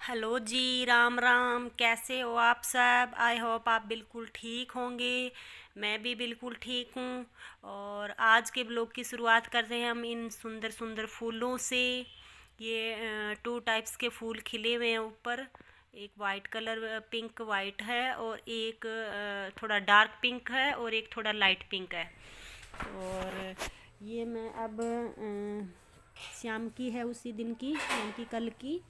Hello जी, राम राम। कैसे हो आप सब? आई होप आप बिल्कुल ठीक होंगे। मैं भी बिल्कुल ठीक हूँ। और आज के ब्लॉग की शुरुआत करते हैं हम इन सुंदर सुंदर फूलों से। ये टू टाइप्स के फूल खिले हुए हैं ऊपर। एक वाइट कलर, पिंक वाइट है, और एक थोड़ा डार्क पिंक है, और एक थोड़ा लाइट पिंक है। और ये मैं अब शाम की है, उसी दिन की, यानी कि कल की।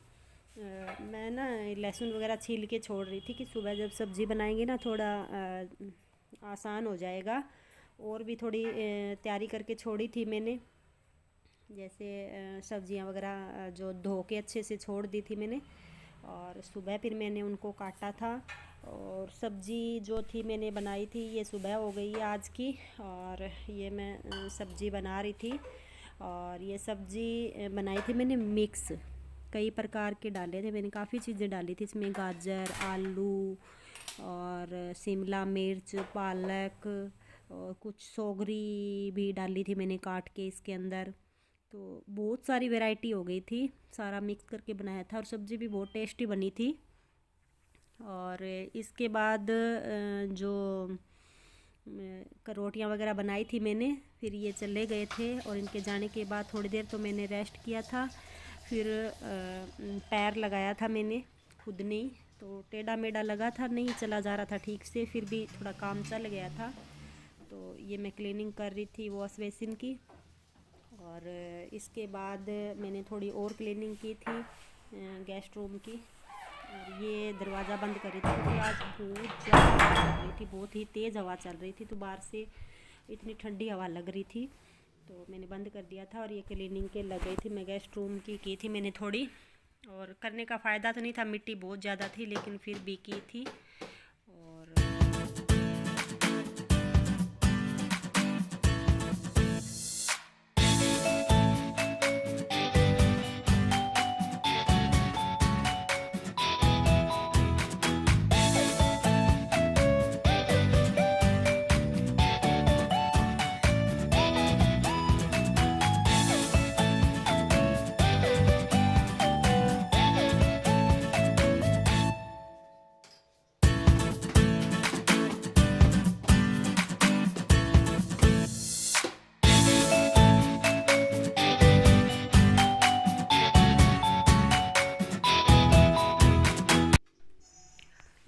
मैं ना लहसुन वगैरह छील के छोड़ रही थी कि सुबह जब सब्ज़ी बनाएंगे ना थोड़ा आसान हो जाएगा। और भी थोड़ी तैयारी करके छोड़ी थी मैंने। जैसे सब्जियां वगैरह जो धो के अच्छे से छोड़ दी थी मैंने। और सुबह फिर मैंने उनको काटा था। और सब्ज़ी जो थी मैंने बनाई थी, ये सुबह हो गई है आज की। और ये मैं सब्ज़ी बना रही थी। और ये सब्ज़ी बनाई थी मैंने मिक्स। कई प्रकार के डाले थे मैंने, काफ़ी चीज़ें डाली थी इसमें, गाजर, आलू और शिमला मिर्च, पालक, और कुछ सोगरी भी डाली थी मैंने काट के इसके अंदर। तो बहुत सारी वैरायटी हो गई थी, सारा मिक्स करके बनाया था, और सब्ज़ी भी बहुत टेस्टी बनी थी। और इसके बाद जो रोटियां वगैरह बनाई थी मैंने, फिर ये चले गए थे। और इनके जाने के बाद थोड़ी देर तो मैंने रेस्ट किया था। फिर पैर लगाया था मैंने खुद ने ही। तो टेढ़ा मेढ़ा लगा था, नहीं चला जा रहा था ठीक से, फिर भी थोड़ा काम चल गया था। तो ये मैं क्लीनिंग कर रही थी वॉश बेसिन की। और इसके बाद मैंने थोड़ी और क्लीनिंग की थी गेस्ट रूम की। और ये दरवाज़ा बंद कर रही थी क्योंकि आज बहुत ज़्यादा हवा चल रही थी, बहुत ही तेज़ हवा चल रही थी। तो बाहर से इतनी ठंडी हवा लग रही थी, तो मैंने बंद कर दिया था। और ये क्लीनिंग के लग गई थी मैं, गेस्ट रूम की थी मैंने थोड़ी। और करने का फ़ायदा तो नहीं था, मिट्टी बहुत ज़्यादा थी, लेकिन फिर भी की थी। और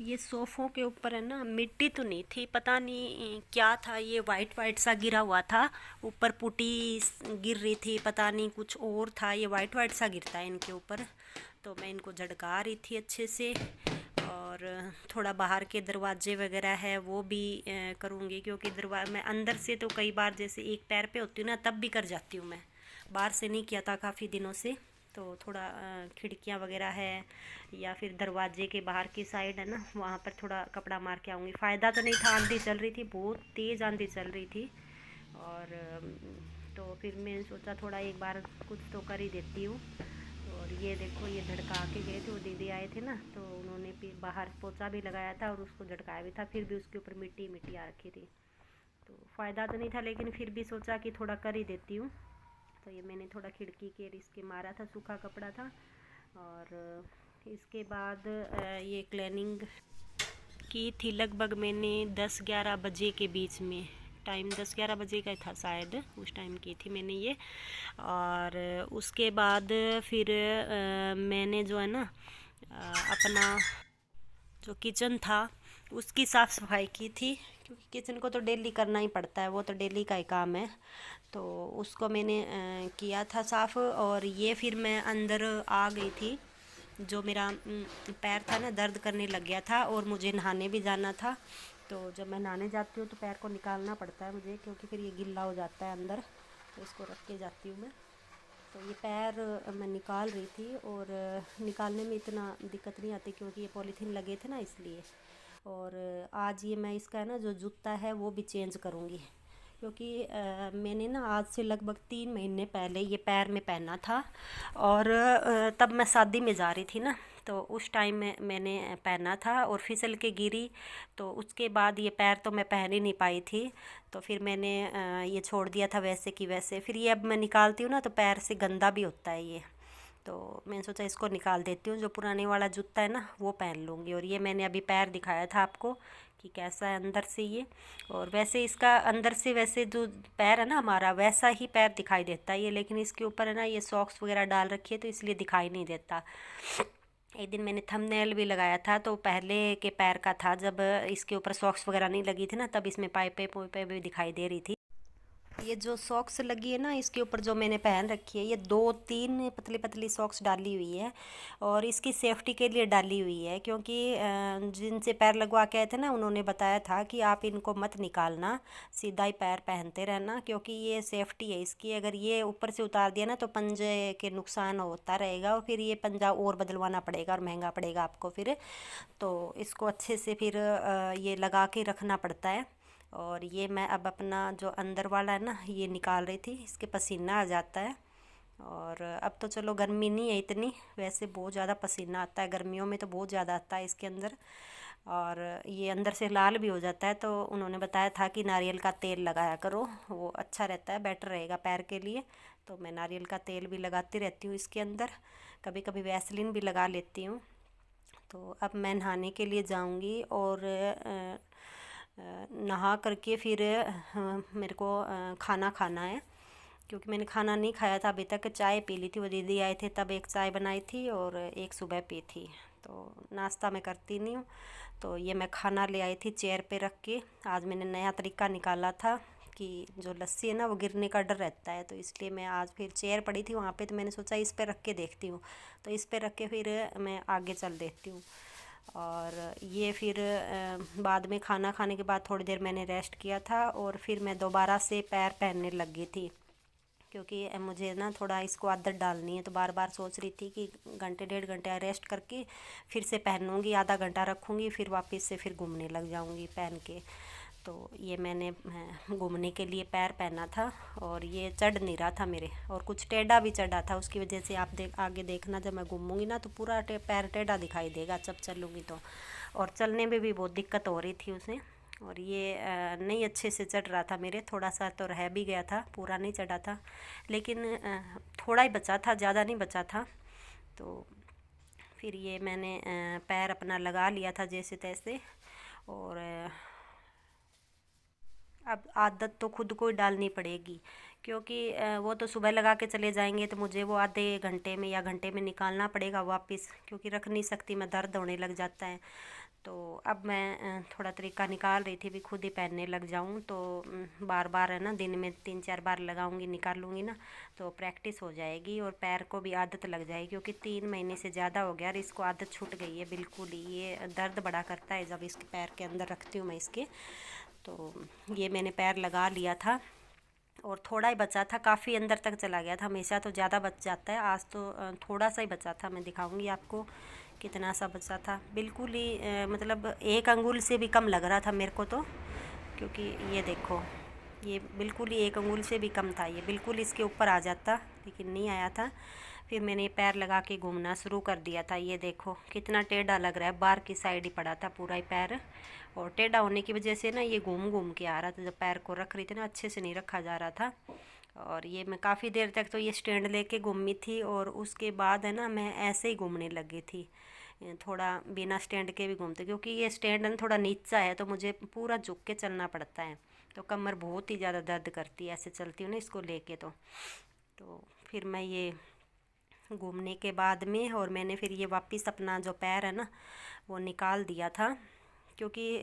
ये सोफ़ों के ऊपर है ना, मिट्टी तो नहीं थी, पता नहीं क्या था, ये वाइट वाइट सा गिरा हुआ था। ऊपर पुटी गिर रही थी, पता नहीं कुछ और था। ये वाइट वाइट सा गिरता है इनके ऊपर। तो मैं इनको झटका रही थी अच्छे से। और थोड़ा बाहर के दरवाजे वगैरह है वो भी करूँगी, क्योंकि मैं अंदर से तो कई बार जैसे एक पैर पे होती हूँ ना, तब भी कर जाती हूँ मैं। बाहर से नहीं किया था काफ़ी दिनों से। तो थोड़ा खिड़कियाँ वगैरह है, या फिर दरवाजे के बाहर की साइड है ना, वहाँ पर थोड़ा कपड़ा मार के आऊँगी। फ़ायदा तो नहीं था, आंधी चल रही थी, बहुत तेज़ आंधी चल रही थी। और तो फिर मैंने सोचा थोड़ा एक बार कुछ तो कर ही देती हूँ। और ये देखो, ये झटका के गए थे, वो दीदी आए थे ना, तो उन्होंने भी बाहर पोछा भी लगाया था और उसको झटकाया भी था, फिर भी उसके ऊपर मिट्टी मिट्टी आ रखी थी। तो फ़ायदा तो नहीं था, लेकिन फिर भी सोचा कि थोड़ा कर ही देती हूँ। तो ये मैंने थोड़ा खिड़की के इसके मारा था, सूखा कपड़ा था। और इसके बाद ये क्लीनिंग की थी लगभग मैंने 10-11 बजे के बीच में। टाइम 10-11 बजे का था शायद, उस टाइम की थी मैंने ये। और उसके बाद फिर मैंने जो है ना अपना जो किचन था उसकी साफ़ सफाई की थी, क्योंकि किचन को तो डेली करना ही पड़ता है, वो तो डेली का ही काम है। तो उसको मैंने किया था साफ़। और ये फिर मैं अंदर आ गई थी। जो मेरा पैर था ना, दर्द करने लग गया था, और मुझे नहाने भी जाना था। तो जब मैं नहाने जाती हूँ तो पैर को निकालना पड़ता है मुझे, क्योंकि फिर ये गिल्ला हो जाता है अंदर। तो इसको रख के जाती हूँ मैं। तो ये पैर मैं निकाल रही थी, और निकालने में इतना दिक्कत नहीं आती क्योंकि ये पॉलीथीन लगे थे ना, इसलिए। और आज ये मैं इसका ना जो जूता है वो भी चेंज करूँगी, क्योंकि मैंने ना आज से लगभग 3 महीने पहले ये पैर में पहना था। और तब मैं शादी में जा रही थी ना, तो उस टाइम में मैंने पहना था और फिसल के गिरी। तो उसके बाद ये पैर तो मैं पहन ही नहीं पाई थी। तो फिर मैंने ये छोड़ दिया था वैसे कि वैसे। फिर ये अब मैं निकालती हूँ ना, तो पैर से गंदा भी होता है ये। तो मैंने सोचा इसको निकाल देती हूँ, जो पुराने वाला जूता है ना वो पहन लूँगी। और ये मैंने अभी पैर दिखाया था आपको कि कैसा है अंदर से ये। और वैसे इसका अंदर से वैसे जो पैर है ना हमारा वैसा ही पैर दिखाई देता है ये, लेकिन इसके ऊपर है ना ये सॉक्स वगैरह डाल रखी है तो इसलिए दिखाई नहीं देता। एक दिन मैंने थंबनेल भी लगाया था तो पहले के पैर का था, जब इसके ऊपर सॉक्स वगैरह नहीं लगी थी ना तब इसमें पाइपें पोइपें भी दिखाई दे रही थी। ये जो सॉक्स लगी है ना इसके ऊपर जो मैंने पहन रखी है, ये 2-3 पतली पतली सॉक्स डाली हुई है और इसकी सेफ्टी के लिए डाली हुई है, क्योंकि जिनसे पैर लगवा के आए थे ना उन्होंने बताया था कि आप इनको मत निकालना, सीधा ही पैर पहनते रहना, क्योंकि ये सेफ्टी है इसकी। अगर ये ऊपर से उतार दिया ना तो पंजे के नुकसान होता रहेगा और फिर ये पंजा और बदलवाना पड़ेगा और महंगा पड़ेगा आपको फिर। तो इसको अच्छे से फिर ये लगा के रखना पड़ता है। और ये मैं अब अपना जो अंदर वाला है ना ये निकाल रही थी, इसके पसीना आ जाता है। और अब तो चलो गर्मी नहीं है इतनी, वैसे बहुत ज़्यादा पसीना आता है गर्मियों में, तो बहुत ज़्यादा आता है इसके अंदर। और ये अंदर से लाल भी हो जाता है, तो उन्होंने बताया था कि नारियल का तेल लगाया करो, वो अच्छा रहता है, बेटर रहेगा पैर के लिए। तो मैं नारियल का तेल भी लगाती रहती हूँ इसके अंदर, कभी कभी वैसलीन भी लगा लेती हूँ। तो अब मैं नहाने के लिए जाऊँगी और नहा करके फिर मेरे को खाना खाना है, क्योंकि मैंने खाना नहीं खाया था अभी तक। चाय पी ली थी, वो दीदी आए थे तब एक चाय बनाई थी और एक सुबह पी थी, तो नाश्ता मैं करती नहीं हूँ। तो ये मैं खाना ले आई थी चेयर पे रख के। आज मैंने नया तरीका निकाला था कि जो लस्सी है ना वो गिरने का डर रहता है, तो इसलिए मैं आज फिर चेयर पड़ी थी वहाँ पे तो मैंने सोचा इस पे रख के देखती हूँ, तो इस पे रख के फिर मैं आगे चल देती हूँ। और ये फिर बाद में खाना खाने के बाद थोड़ी देर मैंने रेस्ट किया था और फिर मैं दोबारा से पैर पहनने लग गई थी, क्योंकि मुझे ना थोड़ा इसको आदत डालनी है। तो बार बार सोच रही थी कि घंटे 1.5 घंटे रेस्ट करके फिर से पहनूँगी, आधा घंटा रखूँगी, फिर वापस से फिर घूमने लग जाऊँगी पहन के। तो ये मैंने घूमने के लिए पैर पहना था और ये चढ़ नहीं रहा था मेरे, और कुछ टेढ़ा भी चढ़ा था, उसकी वजह से आप आगे देखना जब मैं घूमूंगी ना तो पूरा पैर टेढ़ा दिखाई देगा जब चलूँगी तो। और चलने में भी बहुत दिक्कत हो रही थी उसे। और ये नहीं अच्छे से चढ़ रहा था मेरे, थोड़ा सा तो रह भी गया था, पूरा नहीं चढ़ा था, लेकिन थोड़ा ही बचा था, ज़्यादा नहीं बचा था। तो फिर ये मैंने पैर अपना लगा लिया था जैसे तैसे। और अब आदत तो खुद को ही डालनी पड़ेगी, क्योंकि वो तो सुबह लगा के चले जाएंगे तो मुझे वो आधे घंटे में या घंटे में निकालना पड़ेगा वापस, क्योंकि रख नहीं सकती मैं, दर्द होने लग जाता है। तो अब मैं थोड़ा तरीका निकाल रही थी भी खुद ही पहनने लग जाऊं, तो बार बार है ना दिन में 3-4 बार लगाऊंगी निकालूंगी ना तो प्रैक्टिस हो जाएगी और पैर को भी आदत लग जाएगी, क्योंकि 3 महीने से ज़्यादा हो गया और इसको आदत छूट गई है बिल्कुल ही। ये दर्द बड़ा करता है जब इसके पैर के अंदर रखती हूँ मैं इसके। तो ये मैंने पैर लगा लिया था और थोड़ा ही बचा था, काफ़ी अंदर तक चला गया था, हमेशा तो ज़्यादा बच जाता है, आज तो थोड़ा सा ही बचा था। मैं दिखाऊंगी आपको कितना सा बचा था, बिल्कुल ही मतलब 1 अंगुल से भी कम लग रहा था मेरे को तो, क्योंकि ये देखो ये बिल्कुल ही 1 अंगुल से भी कम था, ये बिल्कुल इसके ऊपर आ जाता लेकिन नहीं आया था। फिर मैंने ये पैर लगा के घूमना शुरू कर दिया था। ये देखो कितना टेढ़ा लग रहा है, बाहर की साइड ही पड़ा था पूरा ही पैर, और टेढ़ा होने की वजह से ना ये घूम घूम के आ रहा था, जब पैर को रख रही थी ना अच्छे से नहीं रखा जा रहा था। और ये मैं काफ़ी देर तक तो ये स्टैंड लेके घूमी थी और उसके बाद है ना मैं ऐसे ही घूमने लगी थी, थोड़ा बिना स्टैंड के भी घूमते, क्योंकि ये स्टैंड है ना थोड़ा नीचा है तो मुझे पूरा झुक के चलना पड़ता है, तो कमर बहुत ही ज़्यादा दर्द करती है ऐसे चलती हूँ ना इसको लेके। तो फिर मैं ये घूमने के बाद में और मैंने फिर ये वापस अपना जो पैर है ना वो निकाल दिया था, क्योंकि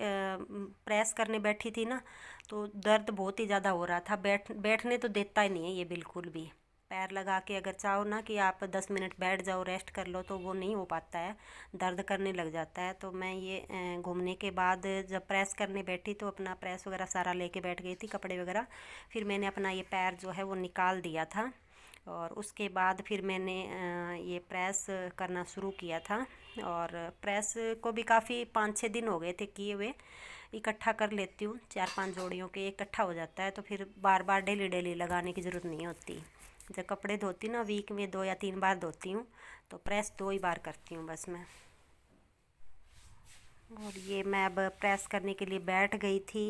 प्रेस करने बैठी थी ना तो दर्द बहुत ही ज़्यादा हो रहा था। बैठने तो देता ही नहीं है ये बिल्कुल भी, पैर लगा के अगर चाहो ना कि आप 10 मिनट बैठ जाओ रेस्ट कर लो तो वो नहीं हो पाता है, दर्द करने लग जाता है। तो मैं ये घूमने के बाद जब प्रेस करने बैठी तो अपना प्रेस वगैरह सारा लेके बैठ गई थी, कपड़े वगैरह। फिर मैंने अपना ये पैर जो है वो निकाल दिया था और उसके बाद फिर मैंने ये प्रेस करना शुरू किया था। और प्रेस को भी काफ़ी 5-6 दिन हो गए थे किए हुए, इकट्ठा कर लेती हूँ 4-5 जोड़ियों के इकट्ठा हो जाता है, तो फिर बार बार डेली डेली लगाने की ज़रूरत नहीं होती। जब कपड़े धोती ना वीक में 2 या 3 बार धोती हूँ, तो प्रेस 2 ही बार करती हूँ बस मैं। और ये मैं अब प्रेस करने के लिए बैठ गई थी।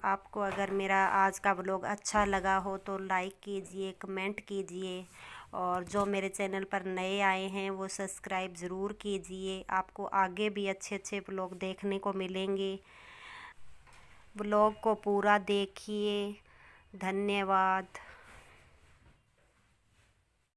आपको अगर मेरा आज का व्लॉग अच्छा लगा हो तो लाइक कीजिए, कमेंट कीजिए और जो मेरे चैनल पर नए आए हैं वो सब्सक्राइब ज़रूर कीजिए। आपको आगे भी अच्छे अच्छे व्लॉग देखने को मिलेंगे। व्लॉग को पूरा देखिए। धन्यवाद।